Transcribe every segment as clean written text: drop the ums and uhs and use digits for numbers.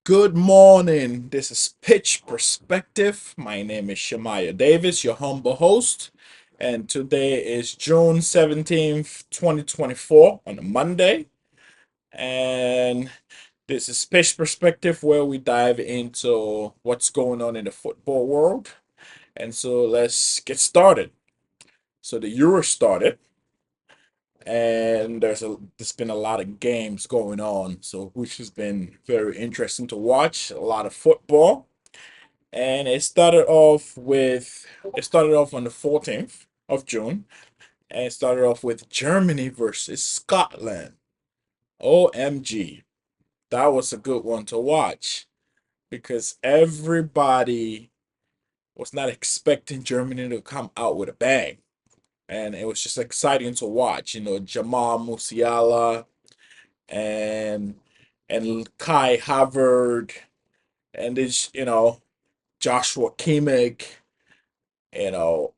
Good morning. This is Pitch Perspective. My name is Shemaiah Davis, your humble host. And today is June 17th, 2024, on a Monday. And this is Pitch Perspective, where we dive into what's going on in the football world. And so let's get started. So the Euro started, and there's been a lot of games going on, so which has been very interesting to watch. A lot of football. And it started off on the 14th of June, and it started off with Germany versus Scotland. OMG. That was a good one to watch because everybody was not expecting Germany to come out with a bang. And it was just exciting to watch. Jamal Musiala and Kai Havertz and Joshua Kimmich, you know,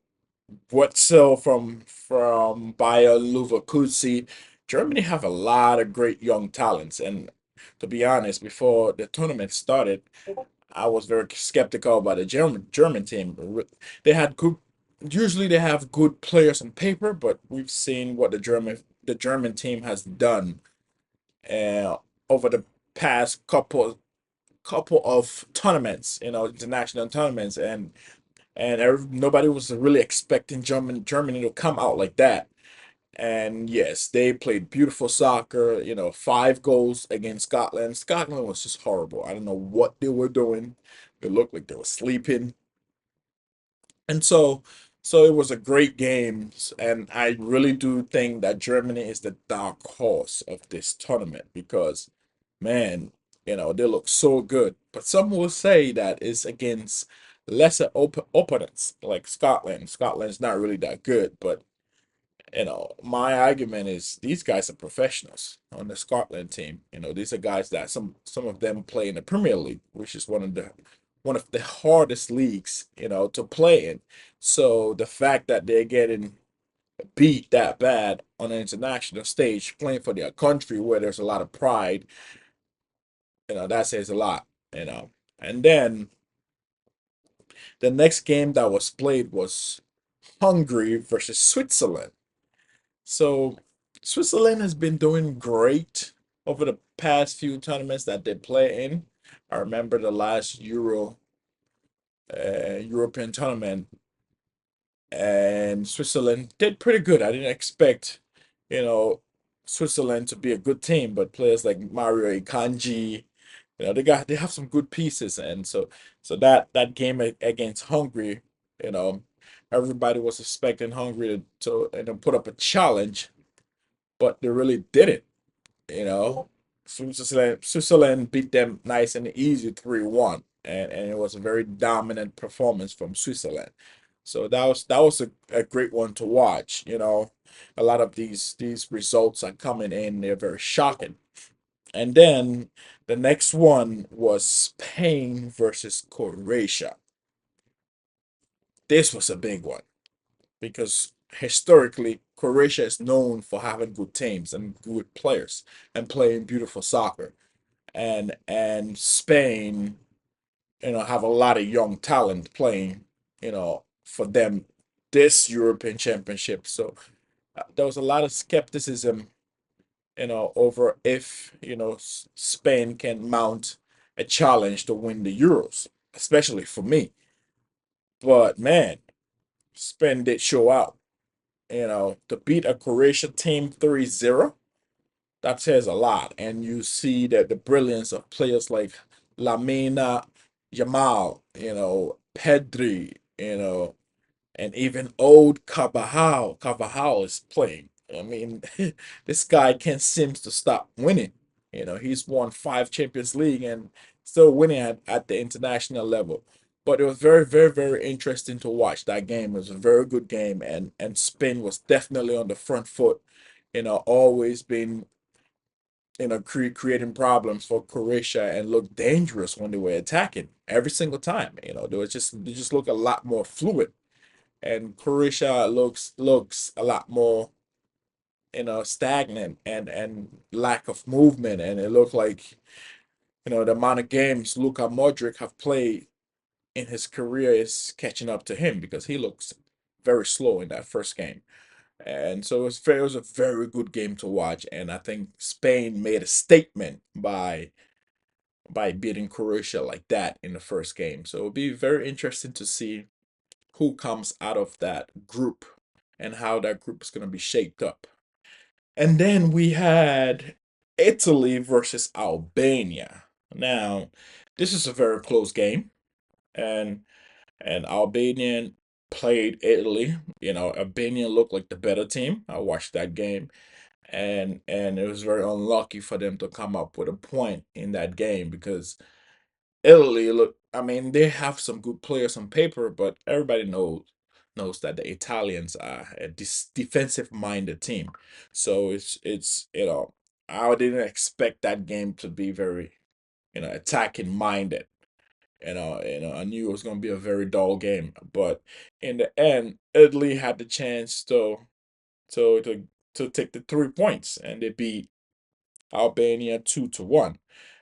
Wetzel from Bayer Leverkusen. Germany have a lot of great young talents, and to be honest, before the tournament started, I was very skeptical about the German team. They had good, usually they have good players on paper, but we've seen what the German team has done uh, over the past couple of tournaments, international tournaments, and nobody was really expecting Germany to come out like that. And yes, they played beautiful soccer. 5 goals against Scotland. Scotland was just horrible. I don't know what they were doing. It looked like they were sleeping. And so it was a great game. And I really do think that Germany is the dark horse of this tournament because, man, they look so good. But some will say that it's against lesser opponents like Scotland. Scotland's not really that good, but my argument is these guys are professionals on the Scotland team. These are guys that some of them play in the Premier League, which is one of the hardest leagues, to play in. So the fact that they're getting beat that bad on an international stage, playing for their country where there's a lot of pride, that says a lot, you know. And then the next game that was played was Hungary versus Switzerland. So Switzerland has been doing great over the past few tournaments that they play in. I remember the last European tournament, and Switzerland did pretty good. I didn't expect, you know, Switzerland to be a good team, but players like Mario Ikanji, they have some good pieces, and so that game against Hungary, you know, everybody was expecting Hungary to put up a challenge, but they really didn't. You know, Switzerland beat them nice and easy 3-1, and it was a very dominant performance from Switzerland. So that was a great one to watch. A lot of these results are coming in, they're very shocking. And then the next one was Spain versus Croatia. This was a big one because historically Croatia is known for having good teams and good players and playing beautiful soccer. And Spain, have a lot of young talent playing, for them this European Championship. So there was a lot of skepticism, over if Spain can mount a challenge to win the Euros, especially for me. But man, Spain did show out. To beat a Croatia team 3-0, that says a lot. And you see that the brilliance of players like Lamina Yamal, Pedri, and even old Carvajal. Carvajal is playing. I mean, this guy can't seem to stop winning. He's won 5 Champions League and still winning at the international level. But it was very, very, very interesting to watch that game. It was a very good game, and Spain was definitely on the front foot. Always been creating problems for Croatia and looked dangerous when they were attacking every single time. They just look a lot more fluid, and Croatia looks a lot more stagnant and lack of movement, and it looked like The amount of games Luka Modric have played in his career is catching up to him because he looks very slow in that first game. And so it was a very good game to watch. And I think Spain made a statement by beating Croatia like that in the first game. So it'll be very interesting to see who comes out of that group and how that group is going to be shaped up. And then we had Italy versus Albania. Now, this is a very close game, and Albanian played Italy. Albania looked like the better team. I watched that game, and it was very unlucky for them to come up with a point in that game because Italy look. I mean, they have some good players on paper, but everybody knows that the Italians are a defensive minded team. So it's I didn't expect that game to be very attacking minded. I knew it was going to be a very dull game, but in the end, Italy had the chance to to to take the 3 points, and they beat Albania 2-1,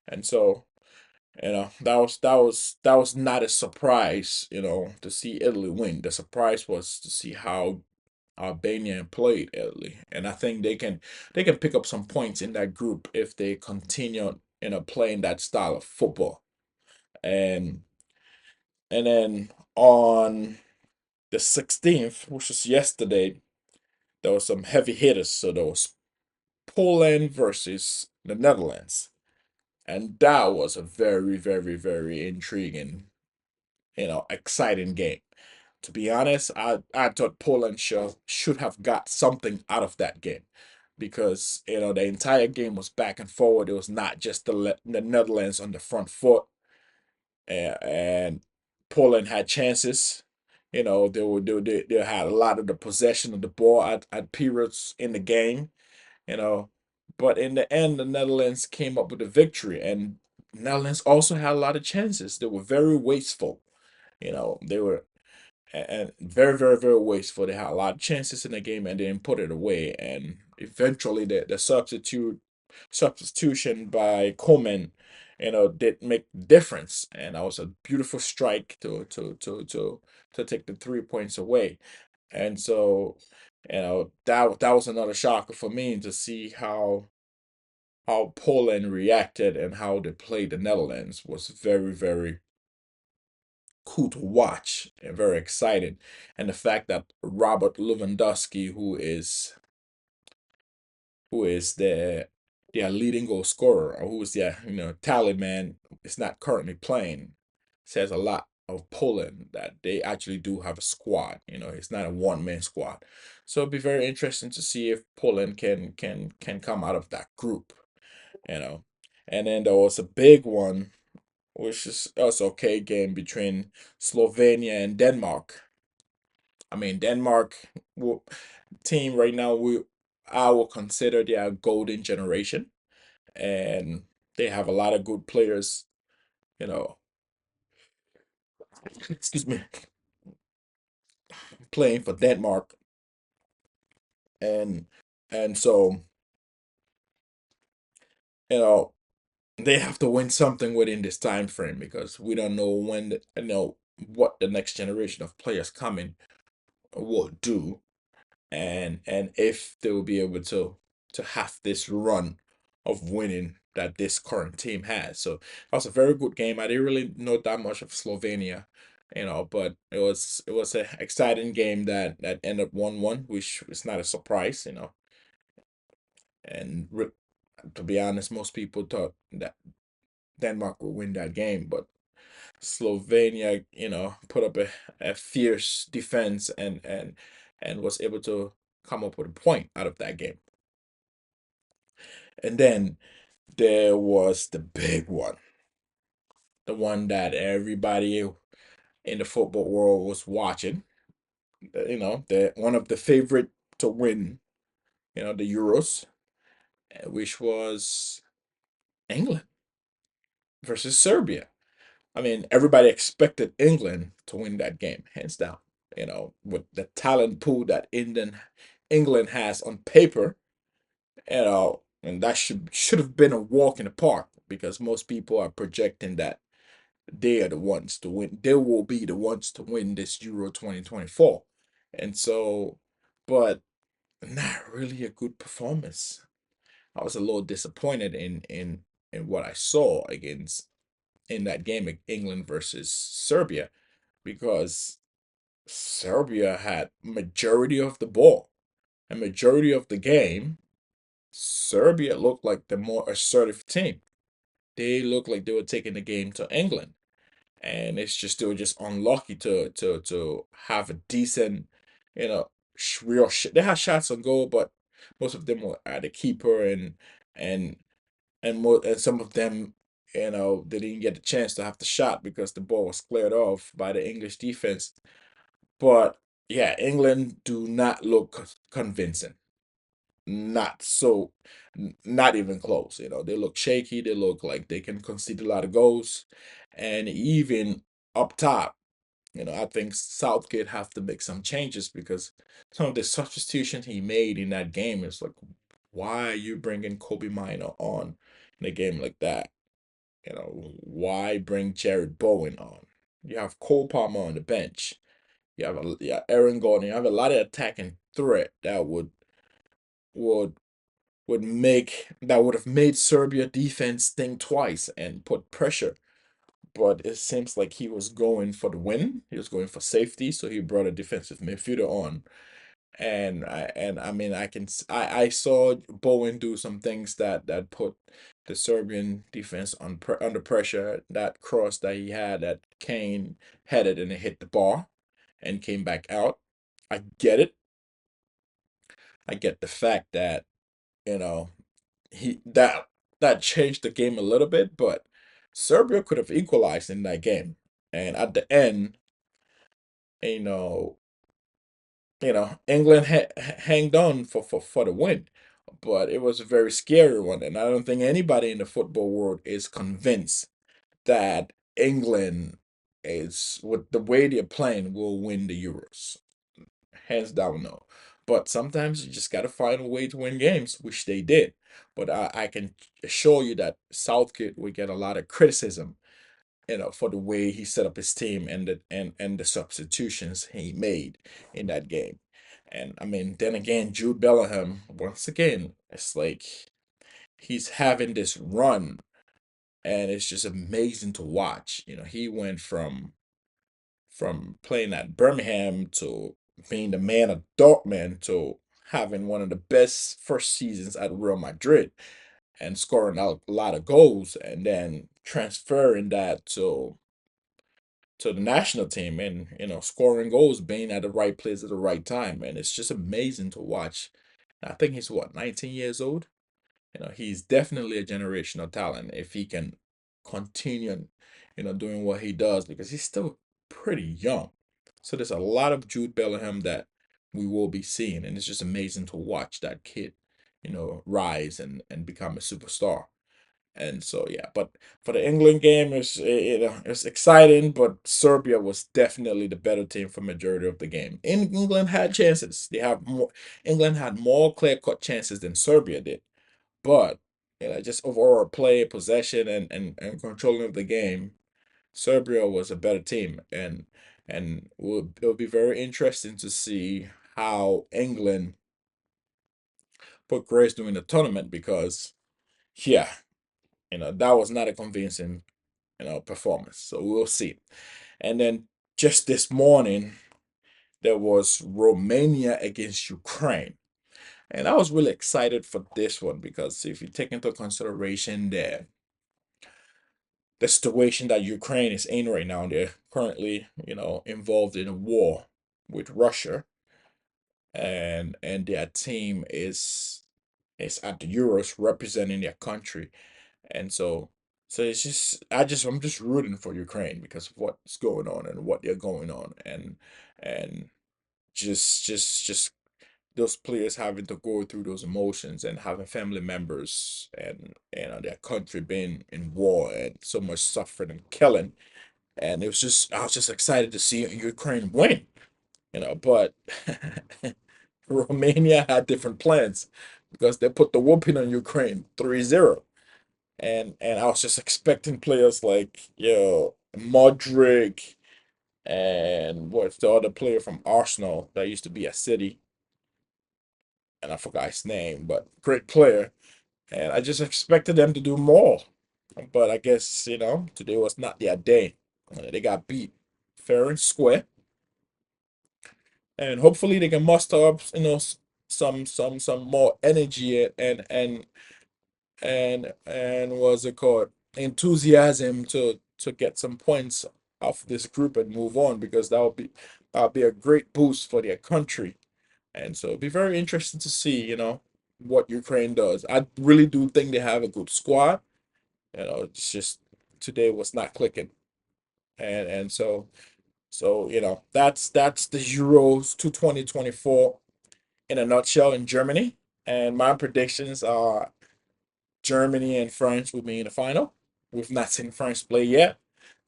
and so that was not a surprise, to see Italy win. The surprise was to see how Albania played Italy, and I think they can pick up some points in that group if they continue playing that style of football. And and then on the 16th, which was yesterday, there was some heavy hitters. So there was Poland versus the Netherlands, and that was a very, very, very intriguing, exciting game. To be honest, I thought Poland should have got something out of that game because the entire game was back and forward. It was not just the Netherlands on the front foot, and Poland had chances. They had a lot of the possession of the ball at periods in the game. You know, but in the end, the Netherlands came up with a victory, and Netherlands also had a lot of chances. They were very wasteful. They were and very, very, very wasteful. They had a lot of chances in the game and they didn't put it away. And eventually, the substitution by Coleman, did make difference. And that was a beautiful strike to take the 3 points away. And so, that was another shocker for me to see how Poland reacted and how they played the Netherlands was very, very cool to watch and very excited. And the fact that Robert Lewandowski, who is their leading goal scorer, or who is their tally man, is not currently playing, says a lot of Poland that they actually do have a squad. It's not a one-man squad. So it'll be very interesting to see if Poland can come out of that group. You know, and then there was a big one, which is also okay game between Slovenia and Denmark. I mean, Denmark team right now, I will consider their golden generation, and they have a lot of good players. You know, excuse me, playing for Denmark, and so you know they have to win something within this time frame because we don't know what the next generation of players coming will do, and if they will be able to have this run of winning that this current team has. So that was a very good game. I didn't really know that much of Slovenia, but it was an exciting game that ended 1-1, which is not a surprise. And to be honest, most people thought that Denmark would win that game, but Slovenia, put up a fierce defense and was able to come up with a point out of that game. And then there was the big one, the one that everybody in the football world was watching. The one of the favorite to win, the Euros, which was England versus Serbia. I mean, everybody expected England to win that game, hands down. With the talent pool that England has on paper, and that should have been a walk in the park. because most people are projecting that they are the ones to win. They will be the ones to win this Euro 2024. And so, but not really a good performance. I was a little disappointed in what I saw against in that game, England versus Serbia, because Serbia had majority of the ball and majority of the game. Serbia looked like the more assertive team. They looked like they were taking the game to England, and it's just they were just unlucky to have a decent, you know, they had shots on goal, but most of them were at the keeper, and and some of them, they didn't get the chance to have the shot because the ball was cleared off by the English defense. But yeah, England do not look convincing. Not so, not even close. They look shaky. They look like they can concede a lot of goals, and even up top, I think Southgate have to make some changes because some of the substitutions he made in that game is like, why are you bringing Kobe Minor on in a game like that? Why bring Jared Bowen on? You have Cole Palmer on the bench. You have Aaron Gordon. You have a lot of attacking threat that would would have made Serbia defense think twice and put pressure. But it seems like he was going for the win. He was going for safety, so he brought a defensive midfielder on. And I mean, I saw Bowen do some things that put the Serbian defense under pressure. That cross that he had that Kane headed and it hit the bar and came back out. I get it. I get the fact that you know he that changed the game a little bit, but Serbia could have equalized in that game. And at the end, you know, England hanged on for the win, but it was a very scary one, and I don't think anybody in the football world is convinced that England is with the way they're playing will win the Euros. Hands down, no. But sometimes you just got to find a way to win games, which they did. But I can assure you that Southgate will get a lot of criticism, for the way he set up his team and the substitutions he made in that game. And I mean, then again, Jude Bellingham, once again, it's like he's having this run, and it's just amazing to watch. He went from playing at Birmingham to being the man of Dortmund to having one of the best first seasons at Real Madrid and scoring a lot of goals, and then transferring that to the national team and scoring goals, being at the right place at the right time, and it's just amazing to watch. I think he's what, 19 years old. He's definitely a generational talent if he can continue, doing what he does because he's still pretty young. So there's a lot of Jude Bellingham that we will be seeing, and it's just amazing to watch that kid, rise and become a superstar. And so yeah, but for the England game, it's exciting, but Serbia was definitely the better team for majority of the game. England had chances. England had more clear-cut chances than Serbia did. But just overall play, possession, and controlling of the game, Serbia was a better team, and it'll be very interesting to see how England progress during the tournament because yeah, that was not a convincing performance. So we'll see. And then just this morning there was Romania against Ukraine. And I was really excited for this one because if you take into consideration the situation that Ukraine is in right now, they're currently, involved in a war with Russia, and their team is at the Euros representing their country, and so I'm just rooting for Ukraine because of what's going on and what they're going on, and just those players having to go through those emotions and having family members and their country being in war and so much suffering and killing. And I was just excited to see Ukraine win, but Romania had different plans because they put the whooping on Ukraine 3-0. and I was just expecting players like Modric and what's the other player from Arsenal that used to be at City, and I forgot his name, but great player. And I just expected them to do more, but I guess today was not their day. They got beat fair and square, and hopefully they can muster up some more energy and what's it called, enthusiasm to get some points off this group and move on, because that'll be a great boost for their country. And so it'll be very interesting to see what Ukraine does. I really do think they have a good squad. It's just today was not clicking. And so that's the Euros to 2024 in a nutshell in Germany. And my predictions are Germany and France will be in the final. We've not seen France play yet,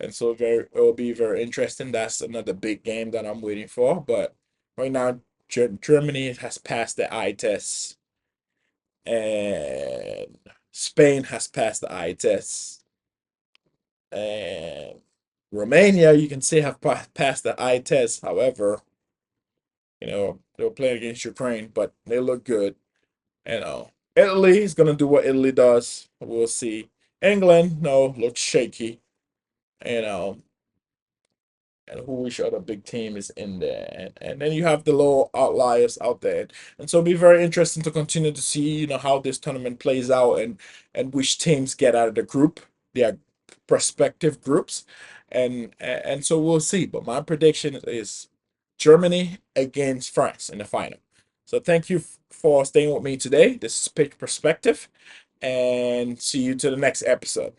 and so it will be very interesting. That's another big game that I'm waiting for. But right now, Germany has passed the eye test, and Spain has passed the eye test, and Romania, you can say, have passed the eye test. However, they were playing against Ukraine, but they look good. Italy is gonna do what Italy does. We'll see. England, no, looks shaky. You know, and who which other big team is in there, and then you have the little outliers out there, and so it'll be very interesting to continue to see how this tournament plays out, and which teams get out of the group, their prospective groups, and so we'll see. But my prediction is Germany against France in the final. So thank you for staying with me today. This is Pitch Perspective, and see you to the next episode.